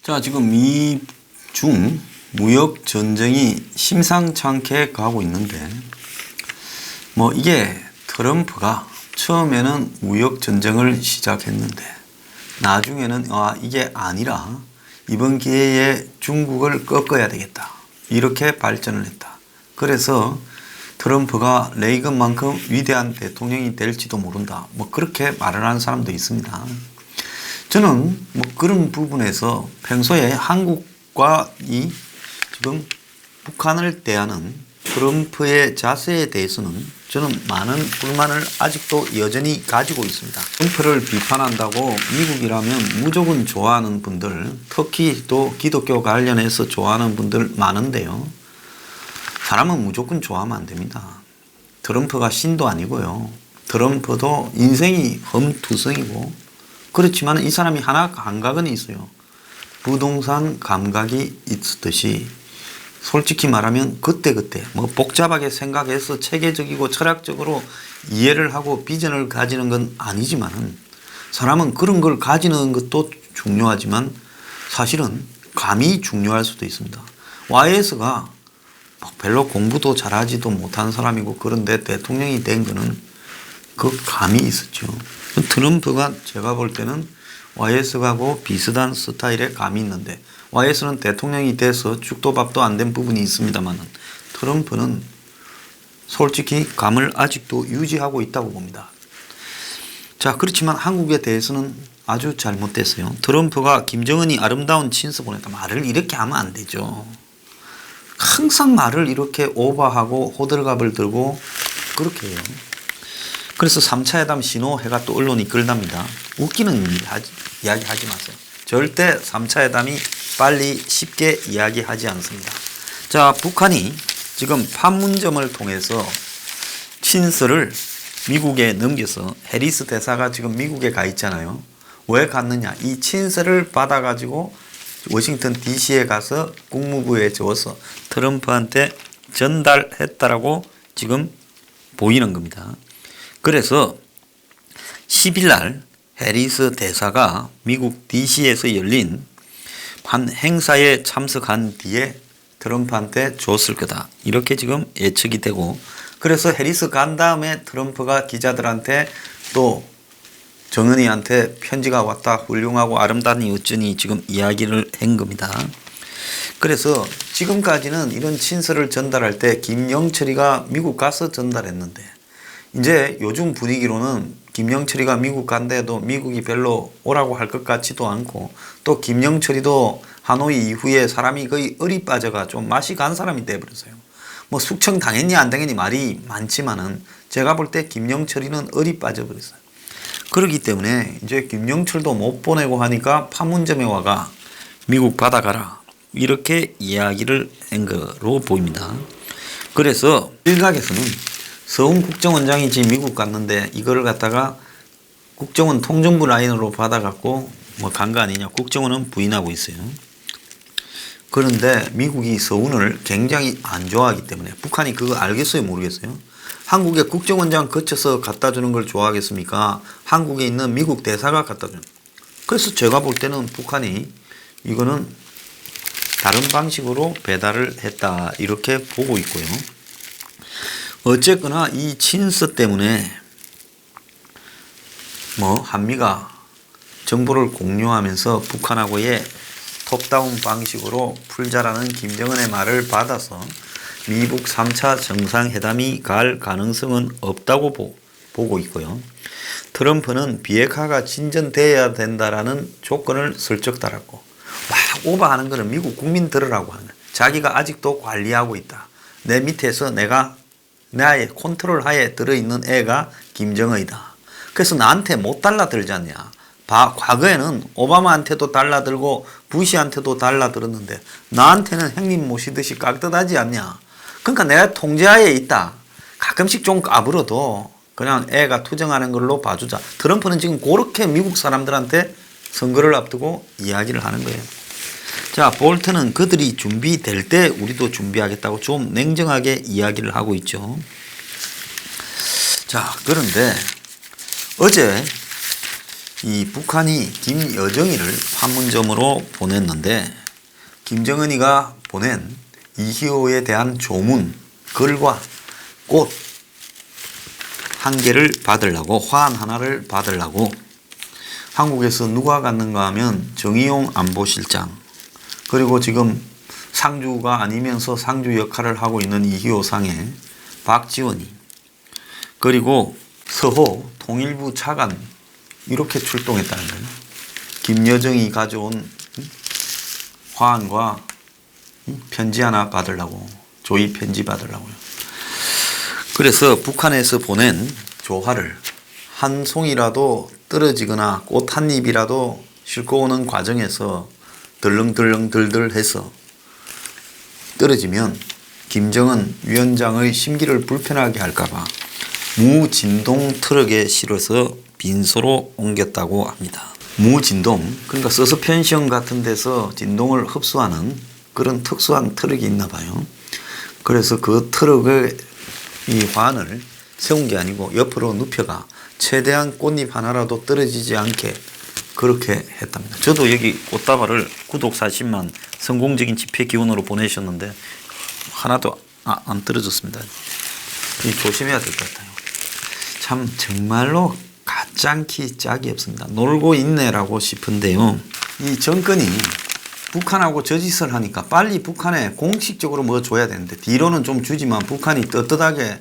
자, 지금 미중 무역 전쟁이 심상찮게 가고 있는데, 이게 트럼프가 처음에는 무역 전쟁을 시작했는데, 나중에는 이게 아니라 이번 기회에 중국을 꺾어야 되겠다, 이렇게 발전을 했다. 그래서 트럼프가 레이건만큼 위대한 대통령이 될지도 모른다, 그렇게 말을 하는 사람도 있습니다. 저는 그런 부분에서 평소에 한국과 지금 북한을 대하는 트럼프의 자세에 대해서는 저는 많은 불만을 아직도 여전히 가지고 있습니다. 트럼프를 비판한다고 미국이라면 무조건 좋아하는 분들, 특히 또 기독교 관련해서 좋아하는 분들 많은데요. 사람은 무조건 좋아하면 안 됩니다. 트럼프가 신도 아니고요. 트럼프도 인생이 험투성이고, 그렇지만 이 사람이 하나 감각은 있어요. 부동산 감각이 있듯이 솔직히 말하면 그때그때 복잡하게 생각해서 체계적이고 철학적으로 이해를 하고 비전을 가지는 건 아니지만, 사람은 그런 걸 가지는 것도 중요하지만 사실은 감이 중요할 수도 있습니다. YS가 별로 공부도 잘하지도 못한 사람이고, 그런데 대통령이 된 거는 그 감이 있었죠. 트럼프가 제가 볼 때는 YS하고 비슷한 스타일의 감이 있는데, YS는 대통령이 돼서 죽도 밥도 안 된 부분이 있습니다만, 트럼프는 솔직히 감을 아직도 유지하고 있다고 봅니다. 자, 그렇지만 한국에 대해서는 아주 잘못됐어요. 트럼프가 김정은이 아름다운 친서 보냈다, 말을 이렇게 하면 안 되죠. 항상 말을 이렇게 오버하고 호들갑을 들고 그렇게 해요. 그래서 3차 회담 신호해가 또 언론이 끌답니다. 웃기는 이야기 하지 마세요. 절대 3차 회담이 빨리 쉽게 이야기하지 않습니다. 자, 북한이 지금 판문점을 통해서 친서를 미국에 넘겨서, 해리스 대사가 지금 미국에 가 있잖아요. 왜 갔느냐? 이 친서를 받아가지고 워싱턴 DC에 가서 국무부에 적어서 트럼프한테 전달했다라고 지금 보이는 겁니다. 그래서 10일 날 해리스 대사가 미국 DC에서 열린 한 행사에 참석한 뒤에 트럼프한테 줬을 거다, 이렇게 지금 예측이 되고, 그래서 해리스 간 다음에 트럼프가 기자들한테 또 정은이한테 편지가 왔다, 훌륭하고 아름다니 어쩌니 지금 이야기를 한 겁니다. 그래서 지금까지는 이런 친서를 전달할 때 김영철이가 미국 가서 전달했는데, 이제 요즘 분위기로는 김영철이가 미국 간데도 미국이 별로 오라고 할 것 같지도 않고, 또 김영철이도 하노이 이후에 사람이 거의 얼이 빠져가 좀 맛이 간 사람이 돼버렸어요. 숙청 당했니 안 당했니 말이 많지만은 제가 볼 때 김영철이는 얼이 빠져버렸어요. 그렇기 때문에 이제 김영철도 못 보내고 하니까 판문점에 와가 미국 받아가라, 이렇게 이야기를 한 거로 보입니다. 그래서 일각에서는 서훈 국정원장이 지금 미국 갔는데 이거를 갖다가 국정원 통전부 라인으로 받아갖고 간 거 아니냐, 국정원은 부인하고 있어요. 그런데 미국이 서훈을 굉장히 안 좋아하기 때문에, 북한이 그거 알겠어요 모르겠어요? 한국의 국정원장 거쳐서 갖다 주는 걸 좋아하겠습니까? 한국에 있는 미국 대사가 갖다 주는. 그래서 제가 볼 때는 북한이 이거는 다른 방식으로 배달을 했다, 이렇게 보고 있고요. 어쨌거나 이 친서 때문에 한미가 정보를 공유하면서 북한하고의 톱다운 방식으로 풀자라는 김정은의 말을 받아서 미북 3차 정상회담이 갈 가능성은 없다고 보고 있고요. 트럼프는 비핵화가 진전돼야 된다라는 조건을 슬쩍 달았고, 오버하는 거는 미국 국민 들으라고 하는 거예요. 자기가 아직도 관리하고 있다. 내 밑에서 나의 컨트롤 하에 들어있는 애가 김정은이다. 그래서 나한테 못 달라들지 않냐. 과거에는 오바마한테도 달라들고 부시한테도 달라들었는데 나한테는 형님 모시듯이 깍듯하지 않냐. 그러니까 내가 통제하에 있다. 가끔씩 좀 까불어도 그냥 애가 투정하는 걸로 봐주자. 트럼프는 지금 그렇게 미국 사람들한테 선거를 앞두고 이야기를 하는 거예요. 자, 볼턴은 그들이 준비될 때 우리도 준비하겠다고 좀 냉정하게 이야기를 하고 있죠. 자, 그런데 어제 이 북한이 김여정이를 판문점으로 보냈는데 김정은이가 보낸 이희호에 대한 조문, 글과 꽃 한 개를 받으려고, 화환 하나를 받으려고 한국에서 누가 갔는가 하면 정의용 안보실장, 그리고 지금 상주가 아니면서 상주 역할을 하고 있는 이희호 상해 박지원이, 그리고 서호 통일부 차관, 이렇게 출동했다는 거예요. 김여정이 가져온 화환과 편지 하나 받으려고, 조의 편지 받으려고요. 그래서 북한에서 보낸 조화를 한 송이라도 떨어지거나 꽃 한 잎이라도 싣고 오는 과정에서 덜렁덜렁덜덜 해서 떨어지면 김정은 위원장의 심기를 불편하게 할까봐 무진동 트럭에 실어서 빈소로 옮겼다고 합니다. 무진동, 그러니까 서서펜션 같은 데서 진동을 흡수하는 그런 특수한 트럭이 있나 봐요. 그래서 그 트럭을 이 화환을 세운 게 아니고 옆으로 눕혀가 최대한 꽃잎 하나라도 떨어지지 않게 그렇게 했답니다. 저도 여기 꽃다발을 구독 40만 성공적인 집회 기원으로 보내셨는데 하나도 안 떨어졌습니다. 조심해야 될 것 같아요. 참 정말로 가짱키 짝이 없습니다. 놀고 있네라고 싶은데요. 이 정권이 북한하고 저짓을 하니까 빨리 북한에 공식적으로 뭐 줘야 되는데, 뒤로는 좀 주지만 북한이 떳떳하게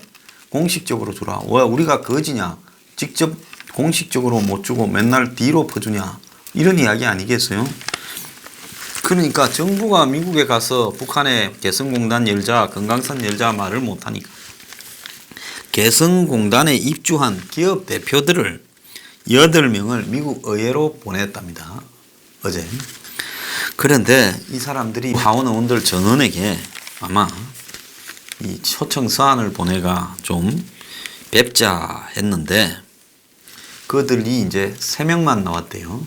공식적으로 주라. 왜 우리가 거지냐? 직접 공식적으로 못 주고 맨날 뒤로 퍼주냐? 이런 이야기 아니겠어요? 그러니까 정부가 미국에 가서 북한에 개성공단 열자, 금강산 열자 말을 못하니까 개성공단에 입주한 기업 대표들을 8명을 미국 의회로 보냈답니다. 어제. 그런데 이 사람들이 하원 의원들 전원에게 아마 이 초청 서한을 보내가 좀 뵙자 했는데 그들이 이제 3명만 나왔대요.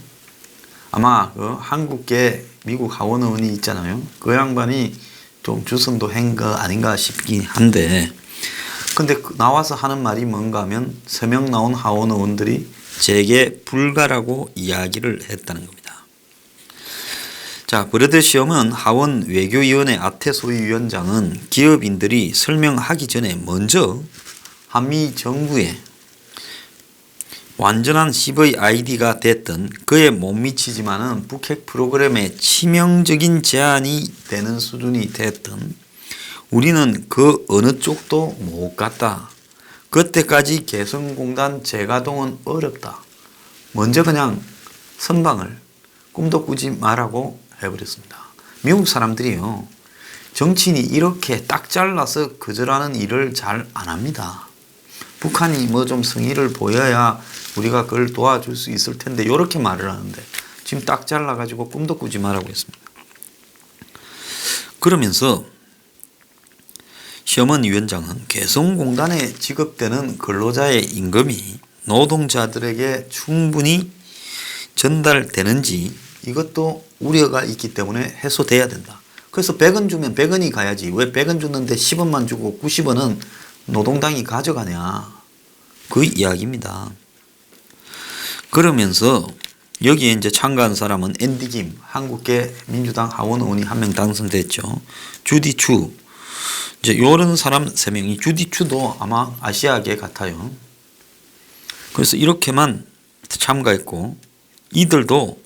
아마 그 한국계 미국 하원 의원이 있잖아요. 그 양반이 좀 주선도 한 거 아닌가 싶긴 한데, 근데 나와서 하는 말이 뭔가 하면 3명 나온 하원 의원들이 재개 불가라고 이야기를 했다는 겁니다. 자, 브래드 시엄은 하원 외교위원회 아태 소위위원장은 기업인들이 설명하기 전에 먼저 한미 정부에 완전한 CVID가 됐든 그에 못 미치지만은 북핵 프로그램에 치명적인 제한이 되는 수준이 됐든 우리는 그 어느 쪽도 못 갔다. 그때까지 개성공단 재가동은 어렵다. 먼저 그냥 선방을 꿈도 꾸지 말라고 해버렸습니다. 미국 사람들이요, 정치인이 이렇게 딱 잘라서 거절하는 일을 잘 안 합니다. 북한이 뭐 좀 성의를 보여야 우리가 그걸 도와줄 수 있을 텐데 이렇게 말을 하는데 지금 딱 잘라가지고 꿈도 꾸지 말라고 했습니다. 그러면서 시엄은 위원장은 개성공단에 지급되는 근로자의 임금이 노동자들에게 충분히 전달되는지 이것도 우려가 있기 때문에 해소돼야 된다. 그래서 100원 주면 100원이 가야지. 왜 100원 줬는데 10원만 주고 90원은 노동당이 가져가냐. 그 이야기입니다. 그러면서 여기에 이제 참가한 사람은 앤디 김, 한국계 민주당 하원 의원이 한 명 당선됐죠. 주디 추. 이제 요런 사람 3명이, 주디 추도 아마 아시아계 같아요. 그래서 이렇게만 참가했고 이들도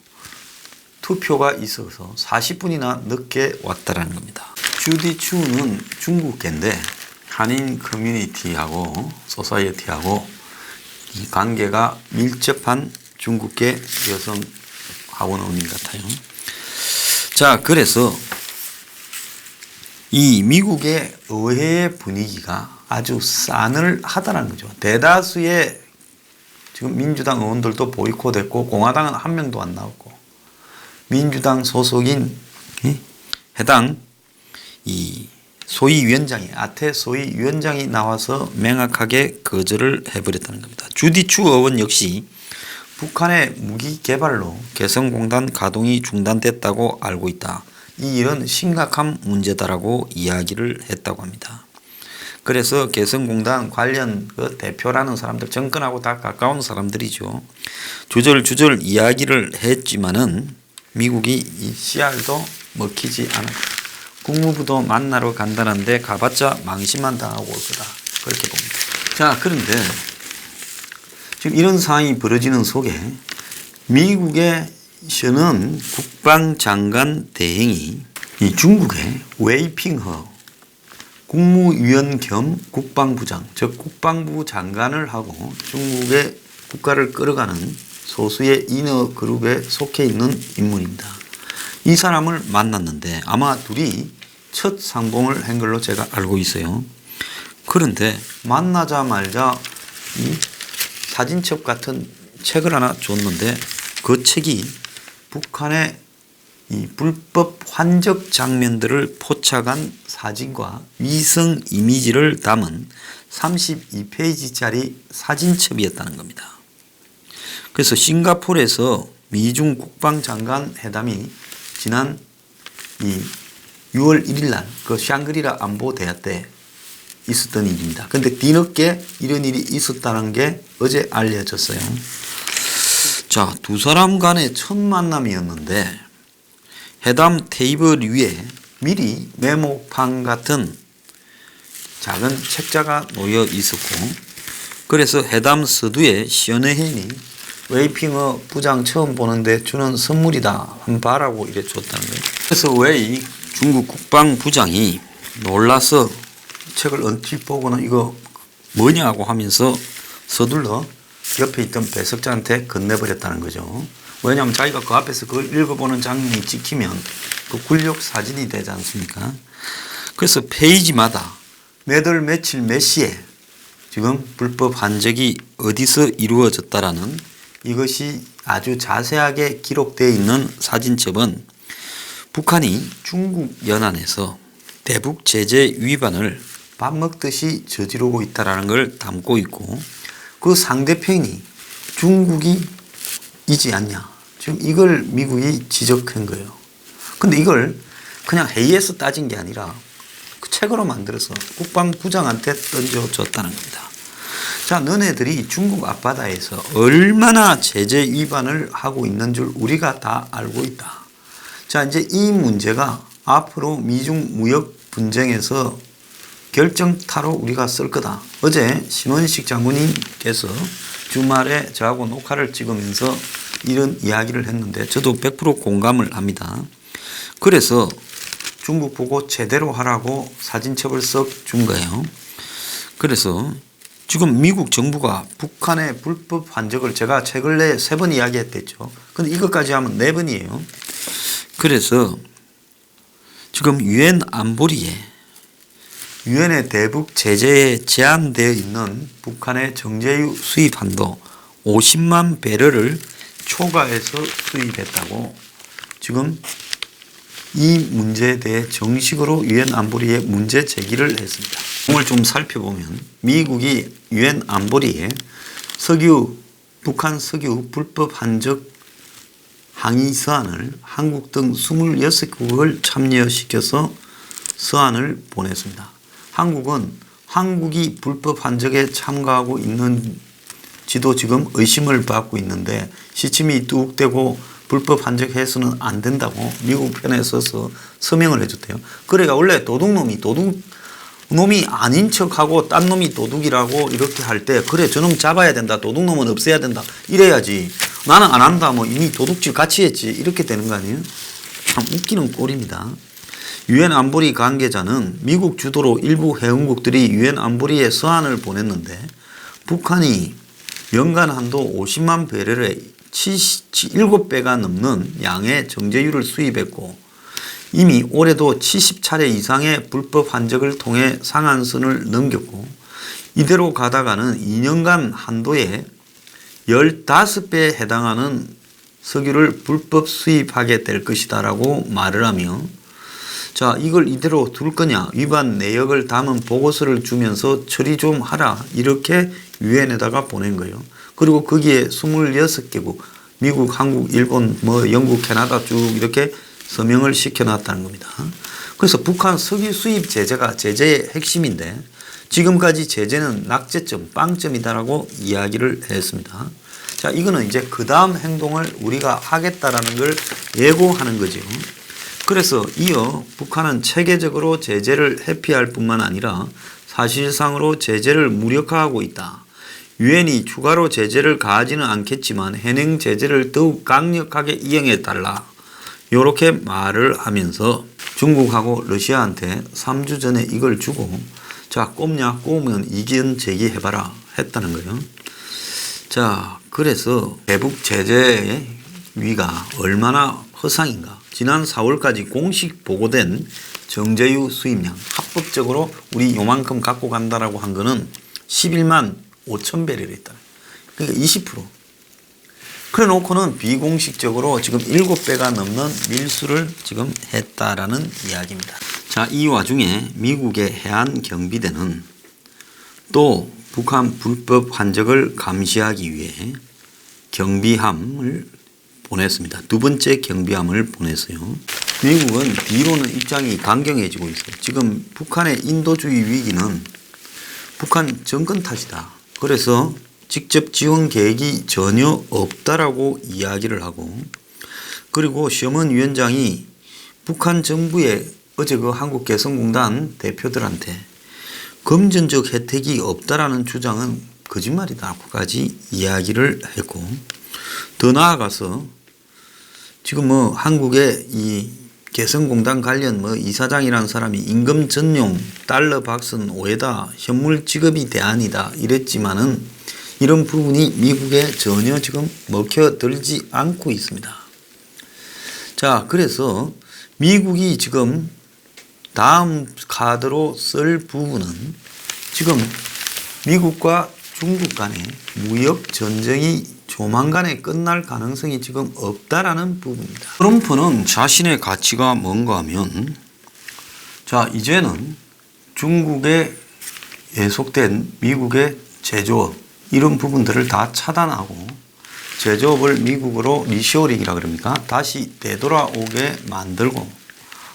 투표가 있어서 40분이나 늦게 왔다라는 겁니다. 주디 추는 중국계인데 한인 커뮤니티하고 소사이어티하고 이 관계가 밀접한 중국계 여성 하원 의원인 같아요. 자, 그래서 이 미국의 의회의 분위기가 아주 싸늘하다는 거죠. 대다수의 지금 민주당 의원들도 보이콧했고 공화당은 한 명도 안 나왔고 민주당 소속인 해당 이 소위위원장이, 아태 소위위원장이 나와서 명확하게 거절을 해버렸다는 겁니다. 주디 추 의원 역시 북한의 무기 개발로 개성공단 가동이 중단됐다고 알고 있다. 이 일은 심각한 문제다라고 이야기를 했다고 합니다. 그래서 개성공단 관련 그 대표라는 사람들, 정권하고 다 가까운 사람들이죠. 주절주절 이야기를 했지만은 미국이 이 씨알도 먹히지 않았다. 국무부도 만나러 간다는데 가봤자 망신만 당하고 올 거다. 그렇게 봅니다. 자, 그런데 지금 이런 상황이 벌어지는 속에 미국에서는 국방장관 대행이 이 중국의 웨이핑허 국무위원 겸 국방부장, 즉 국방부 장관을 하고 중국의 국가를 끌어가는 소수의 인어 그룹에 속해 있는 인물입니다. 이 사람을 만났는데 아마 둘이 첫 상봉을 한 걸로 제가 알고 있어요. 그런데 만나자마자 이 사진첩 같은 책을 하나 줬는데 그 책이 북한의 이 불법 환적 장면들을 포착한 사진과 위성 이미지를 담은 32페이지짜리 사진첩이었다는 겁니다. 그래서 싱가포르에서 미중 국방장관 회담이 지난 이 6월 1일 날 그 샹그리라 안보대화 때 있었던 일입니다. 그런데 뒤늦게 이런 일이 있었다는 게 어제 알려졌어요. 자, 두 사람 간의 첫 만남이었는데 회담 테이블 위에 미리 메모판 같은 작은 책자가 놓여 있었고, 그래서 회담 서두에 시연회인이 웨이핑허 부장 처음 보는데 주는 선물이다 한번 봐라고 이래 줬다는 거예요. 그래서 웨이 중국 국방부장이 놀라서 책을 언뜻 보고는 이거 뭐냐고 하면서 서둘러 옆에 있던 배석자한테 건네버렸다는 거죠. 왜냐하면 자기가 그 앞에서 그걸 읽어보는 장면이 찍히면 그 굴욕 사진이 되지 않습니까? 그래서 페이지마다 몇 월 며칠 몇 시에 지금 불법 환적이 어디서 이루어졌다라는 이것이 아주 자세하게 기록되어 있는 사진첩은 북한이 중국 연안에서 대북 제재 위반을 밥 먹듯이 저지르고 있다는 걸 담고 있고, 그 상대편이 중국이지 않냐. 지금 이걸 미국이 지적한 거예요. 근데 이걸 그냥 회의에서 따진 게 아니라 그 책으로 만들어서 국방부장한테 던져줬다는 겁니다. 자, 너네들이 중국 앞바다에서 얼마나 제재 위반을 하고 있는 줄 우리가 다 알고 있다. 자, 이제 이 문제가 앞으로 미중 무역 분쟁에서 결정타로 우리가 쓸 거다. 어제 신원식 장군님께서 주말에 저하고 녹화를 찍으면서 이런 이야기를 했는데 저도 100% 공감을 합니다. 그래서 중국 보고 제대로 하라고 사진첩을 썩 준 거예요. 그래서 지금 미국 정부가 북한의 불법 환적을 제가 최근에 3번 이야기했댔죠. 근데 이것까지 하면 4번이에요. 그래서 지금 유엔 안보리에 유엔의 대북 제재에 제한되어 있는 북한의 정제유 수입 한도 50만 배럴을 초과해서 수입했다고 지금 이 문제에 대해 정식으로 유엔 안보리에 문제 제기를 했습니다. 오늘 좀 살펴보면 미국이 유엔 안보리에 북한 석유 불법 환적 항의 서한을 한국 등 26국을 참여시켜서 서한을 보냈습니다. 한국은 한국이 불법 환적에 참가하고 있는지도 지금 의심을 받고 있는데 시침이 뚝 떼고 불법 환적해서는 안 된다고 미국 편에 서서 서명을 해줬대요. 그래가 원래 도둑놈이 아닌 척하고 딴 놈이 도둑이라고 이렇게 할 때 그래 저놈 잡아야 된다, 도둑놈은 없애야 된다 이래야지, 나는 안 한다, 뭐 이미 도둑질 같이 했지 이렇게 되는 거 아니에요? 참 웃기는 꼴입니다. 유엔 안보리 관계자는 미국 주도로 일부 회원국들이 유엔 안보리에 서한을 보냈는데 북한이 연간 한도 50만 배럴의 7배가 넘는 양의 정제유를 수입했고 이미 올해도 70차례 이상의 불법 환적을 통해 상한선을 넘겼고 이대로 가다가는 2년간 한도에 15배에 해당하는 석유를 불법 수입하게 될 것이다 라고 말을 하며, 자, 이걸 이대로 둘 거냐, 위반 내역을 담은 보고서를 주면서 처리 좀 하라 이렇게 유엔에다가 보낸 거예요. 그리고 거기에 26개국 미국, 한국, 일본, 영국, 캐나다 쭉 이렇게 서명을 시켜놨다는 겁니다. 그래서 북한 석유 수입 제재가 제재의 핵심인데 지금까지 제재는 낙제점, 빵점이다라고 이야기를 했습니다. 자, 이거는 이제 그 다음 행동을 우리가 하겠다라는 걸 예고하는 거죠. 그래서 이어 북한은 체계적으로 제재를 회피할 뿐만 아니라 사실상으로 제재를 무력화하고 있다. 유엔이 추가로 제재를 가하지는 않겠지만 현행 제재를 더욱 강력하게 이행해달라. 이렇게 말을 하면서 중국하고 러시아한테 3주 전에 이걸 주고 자, 꼽냐 꼽으면 이견 제기해봐라 했다는 거예요. 자, 그래서 대북 제재의 위가 얼마나 허상인가. 지난 4월까지 공식 보고된 정제유 수입량 합법적으로 우리 요만큼 갖고 간다라고 한 거는 11만 5천 배럴이 있다. 그러니까 20%. 그래 놓고는 비공식적으로 지금 7배가 넘는 밀수를 지금 했다라는 이야기입니다. 자, 이 와중에 미국의 해안경비대는 또 북한 불법 환적을 감시하기 위해 경비함을 보냈습니다. 두 번째 경비함을 보냈어요. 미국은 뒤로는 입장이 강경해지고 있어요. 지금 북한의 인도주의 위기는 북한 정권 탓이다. 그래서 직접 지원 계획이 전혀 없다라고 이야기를 하고, 그리고 셔먼 위원장이 북한 정부의 어제 그 한국개성공단 대표들한테 금전적 혜택이 없다라는 주장은 거짓말이다라고까지 이야기를 했고, 더 나아가서 지금 뭐 한국의 이 개성공단 관련 뭐 이사장이라는 사람이 임금 전용 달러 박선 오해다, 현물 지급이 대안이다 이랬지만은 이런 부분이 미국에 전혀 지금 먹혀들지 않고 있습니다. 자, 그래서 미국이 지금 다음 카드로 쓸 부분은 지금 미국과 중국 간의 무역 전쟁이 조만간에 끝날 가능성이 지금 없다라는 부분입니다. 트럼프는 자신의 가치가 뭔가 하면, 자, 이제는 중국에 예속된 미국의 제조업 이런 부분들을 다 차단하고 제조업을 미국으로 리쇼링이라 그럽니까? 다시 되돌아오게 만들고,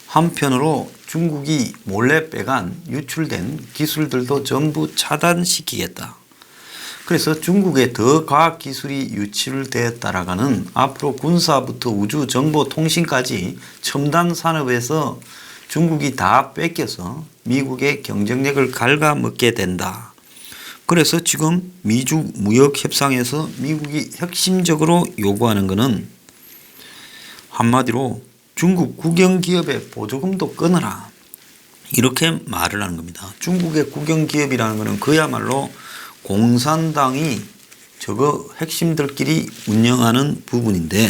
한편으로 중국이 몰래 빼간 유출된 기술들도 전부 차단시키겠다. 그래서 중국에 더 과학기술이 유출되었다라가는 앞으로 군사부터 우주, 정보, 통신까지 첨단 산업에서 중국이 다 뺏겨서 미국의 경쟁력을 갉아먹게 된다. 그래서 지금 미중 무역 협상에서 미국이 핵심적으로 요구하는 것은 한마디로 중국 국영기업의 보조금도 끊어라. 이렇게 말을 하는 겁니다. 중국의 국영기업이라는 것은 그야말로 공산당이 저거 핵심들끼리 운영하는 부분인데,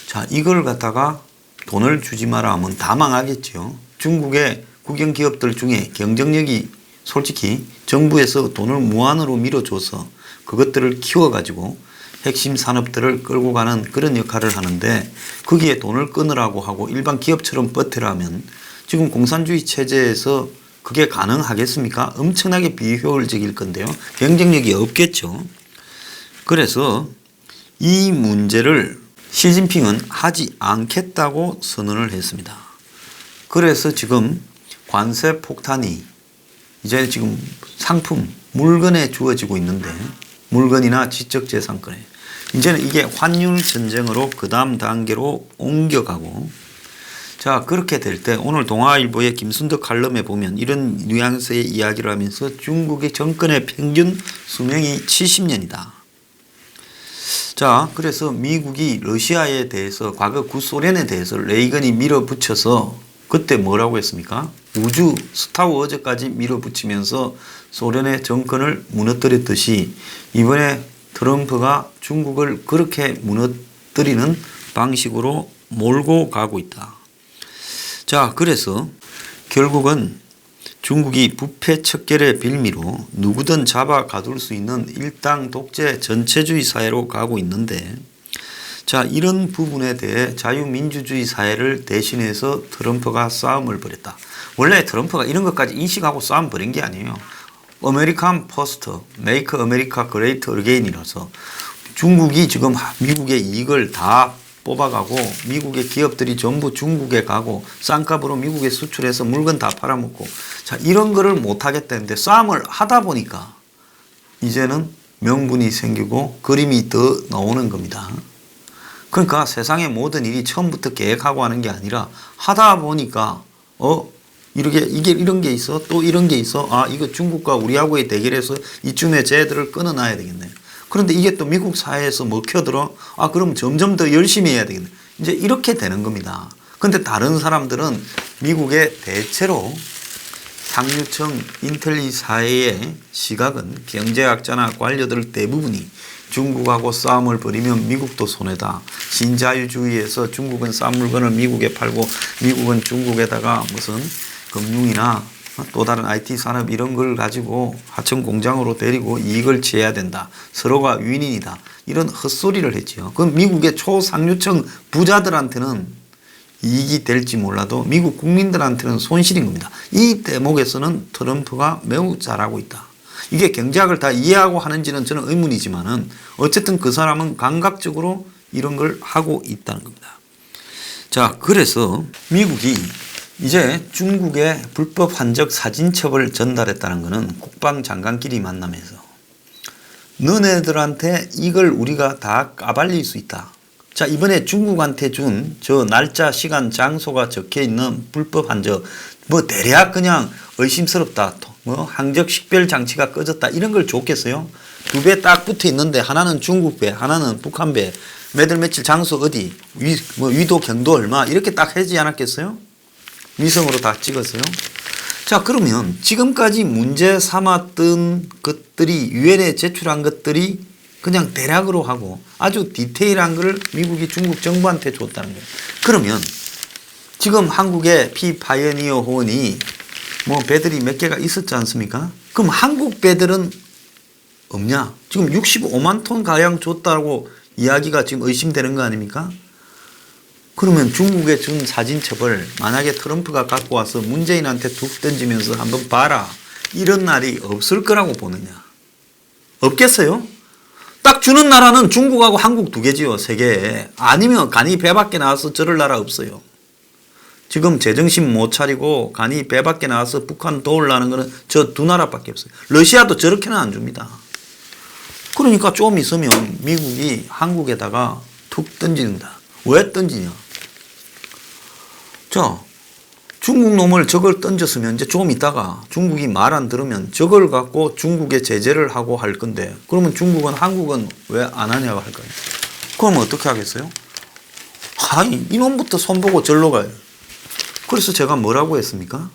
자, 이걸 갖다가 돈을 주지 마라 하면 다 망하겠죠. 중국의 국영기업들 중에 경쟁력이 솔직히 정부에서 돈을 무한으로 밀어줘서 그것들을 키워가지고 핵심 산업들을 끌고 가는 그런 역할을 하는데, 거기에 돈을 끊으라고 하고 일반 기업처럼 버티라면 지금 공산주의 체제에서 그게 가능하겠습니까? 엄청나게 비효율적일 건데요. 경쟁력이 없겠죠. 그래서 이 문제를 시진핑은 하지 않겠다고 선언을 했습니다. 그래서 지금 관세 폭탄이 이제 지금 상품, 물건에 주어지고 있는데, 물건이나 지적재산권에 이제는 이게 환율 전쟁으로 그 다음 단계로 옮겨가고, 자, 그렇게 될 때 오늘 동아일보의 김순덕 칼럼에 보면 이런 뉘앙스의 이야기를 하면서 중국의 정권의 평균 수명이 70년이다. 자, 그래서 미국이 러시아에 대해서 과거 구소련에 대해서 레이건이 밀어붙여서 그때 뭐라고 했습니까? 우주 스타워즈까지 밀어붙이면서 소련의 정권을 무너뜨렸듯이 이번에 트럼프가 중국을 그렇게 무너뜨리는 방식으로 몰고 가고 있다. 자, 그래서 결국은 중국이 부패 척결의 빌미로 누구든 잡아 가둘 수 있는 일당 독재 전체주의 사회로 가고 있는데, 자, 이런 부분에 대해 자유민주주의 사회를 대신해서 트럼프가 싸움을 벌였다. 원래 트럼프가 이런 것까지 인식하고 싸움 벌인 게 아니에요. 아메리칸 퍼스트, 메이크 아메리카 그레이트 어게인이라서 중국이 지금 미국의 이익을 다 뽑아가고 미국의 기업들이 전부 중국에 가고 싼값으로 미국에 수출해서 물건 다 팔아먹고 자 이런 거를 못하겠다는데 싸움을 하다 보니까 이제는 명분이 생기고 그림이 더 나오는 겁니다. 그러니까 세상의 모든 일이 처음부터 계획하고 하는 게 아니라 하다 보니까 이게 이런 게 있어 또 이런 게 있어 아 이거 중국과 우리하고의 대결에서 이쯤에 쟤들을 끊어놔야 되겠네. 그런데 이게 또 미국 사회에서 먹혀들어 아 그럼 점점 더 열심히 해야 되겠네. 이제 이렇게 되는 겁니다. 그런데 다른 사람들은 미국의 대체로 상류층 인텔리 사회의 시각은 경제학자나 관료들 대부분이 중국하고 싸움을 벌이면 미국도 손해다. 신자유주의에서 중국은 싼 물건을 미국에 팔고 미국은 중국에다가 무슨 금융이나 또 다른 IT 산업 이런 걸 가지고 하청 공장으로 데리고 이익을 취해야 된다. 서로가 윈윈이다. 이런 헛소리를 했지요. 그럼 미국의 초상류층 부자들한테는 이익이 될지 몰라도 미국 국민들한테는 손실인 겁니다. 이 대목에서는 트럼프가 매우 잘하고 있다. 이게 경제학을 다 이해하고 하는지는 저는 의문이지만은 어쨌든 그 사람은 감각적으로 이런 걸 하고 있다는 겁니다. 자, 그래서 미국이 이제 중국에 불법 환적 사진첩을 전달했다는 것은 국방장관끼리 만나면서 너네들한테 이걸 우리가 다 까발릴 수 있다. 자, 이번에 중국한테 준 저 날짜, 시간, 장소가 적혀 있는 불법 환적 뭐 대략 그냥 의심스럽다. 뭐 항적 식별 장치가 꺼졌다. 이런 걸 줬겠어요? 두 배 딱 붙어 있는데 하나는 중국 배, 하나는 북한 배. 매달 며칠 장소 어디, 위도 경도 얼마 이렇게 딱 하지 않았겠어요? 위성으로 다 찍었어요. 자, 그러면 지금까지 문제 삼았던 것들이 유엔에 제출한 것들이 그냥 대략으로 하고 아주 디테일한 걸 미국이 중국 정부한테 줬다는 거예요. 그러면 지금 한국의 피파이어니어 호원이 뭐 배들이 몇 개가 있었지 않습니까? 그럼 한국 배들은 없냐? 지금 65만 톤 가량 줬다고 이야기가 지금 의심되는 거 아닙니까? 그러면 중국에 준 사진첩을 만약에 트럼프가 갖고 와서 문재인한테 툭 던지면서 한번 봐라. 이런 날이 없을 거라고 보느냐? 없겠어요? 딱 주는 나라는 중국하고 한국 두 개지요. 세 개. 아니면 간이 배 밖에 나와서 저럴 나라 없어요. 지금 제정신 못 차리고 간이 배 밖에 나와서 북한 도우려는 거는 저 두 나라밖에 없어요. 러시아도 저렇게는 안 줍니다. 그러니까 좀 있으면 미국이 한국에다가 툭 던진다. 왜 던지냐? 자, 중국 놈을 저걸 던졌으면 이제 좀 있다가 중국이 말 안 들으면 저걸 갖고 중국에 제재를 하고 할 건데 그러면 중국은 한국은 왜 안 하냐고 할 거예요. 그럼 어떻게 하겠어요? 아니, 이놈부터 손보고 절로 가요. 그래서 제가 뭐라고 했습니까?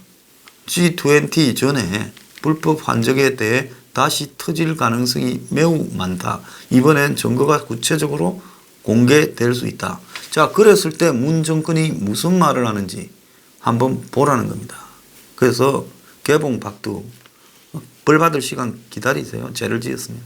G20 전에 불법 환적에 대해 다시 터질 가능성이 매우 많다. 이번엔 증거가 구체적으로 공개될 수 있다. 자, 그랬을 때 문 정권이 무슨 말을 하는지 한번 보라는 겁니다. 그래서 개봉 박두 벌 받을 시간 기다리세요. 죄를 지었으면.